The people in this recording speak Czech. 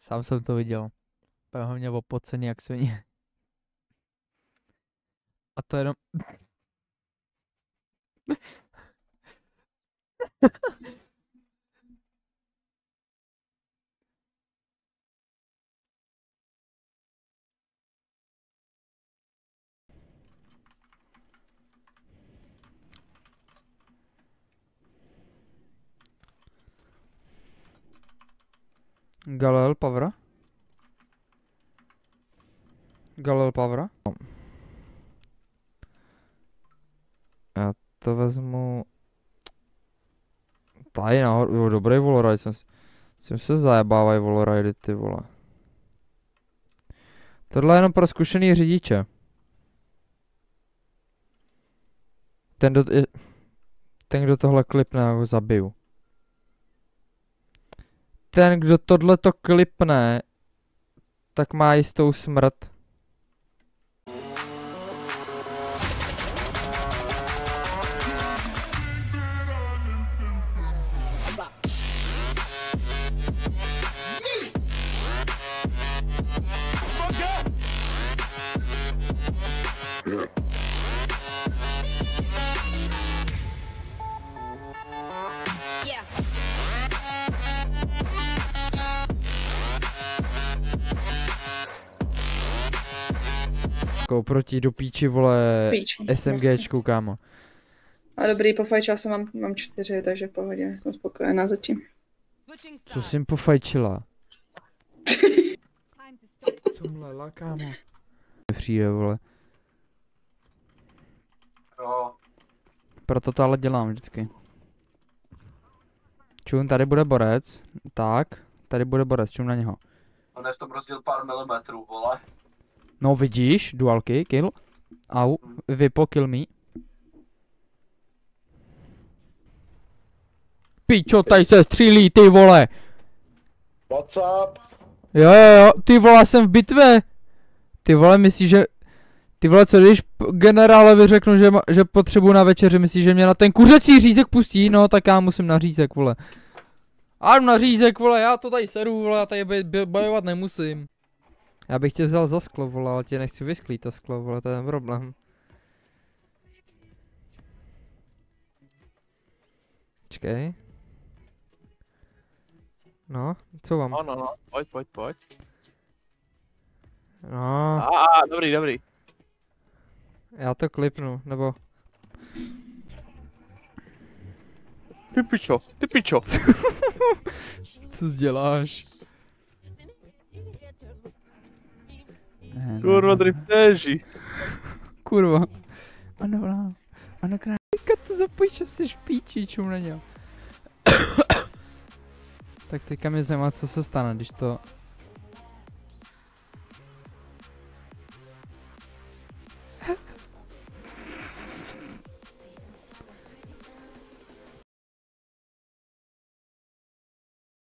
Sám jsem to viděl. Pojďme mě opocený jak svině. A to jenom... Galil Power. Galil Power. Já to vezmu... Tady nahoru, jo, dobrý Voloride, jsem se zajebávají Voloridy, ty vole. Tohle je jenom pro zkušený řidiče. Ten, kdo tohle klipne, já ho zabiju. Ten, kdo tohleto klipne, tak má jistou smrt. Proti do píči, vole, SMGčku, kámo. A dobrý, pofajčila jsem, mám 4, takže v pohodě, jsem spokojená zatím. Co jsi jim pofajčila? Co mlela, kámo? Přijde, vole. Jo. Proto to ale dělám vždycky. Čum, tady bude borec. Tak, tady bude borec, čum na něho. On je v tom rozdíl pár milimetrů, vole. No vidíš, dual kill. Au, vypo kill me. Pičo, tady se střílí, ty vole. What's up? Jo, ty vole, jsem v bitvě. Ty vole, myslíš, že... Ty vole, co když generálovi řeknu, že potřebuji na večeři, myslíš, že mě na ten kuřecí řízek pustí? No, tak já musím na řízek, vole. A na řízek, vole, já to tady seru, vole, já tady bojovat nemusím. Já bych tě vzal za sklo, vole, ale tě nechci vysklít to sklo, vole, to je ten problém. Počkej. No, co vám? No, pojď. No. Dobrý. Já to klipnu, nebo... Ty pičo. Co děláš? Kurva, driftéži. Kurva. Ano, králíka, to zapojíš, že jsi špíči, čum na něho. Tak teďka mě zajímá, co se stane, když to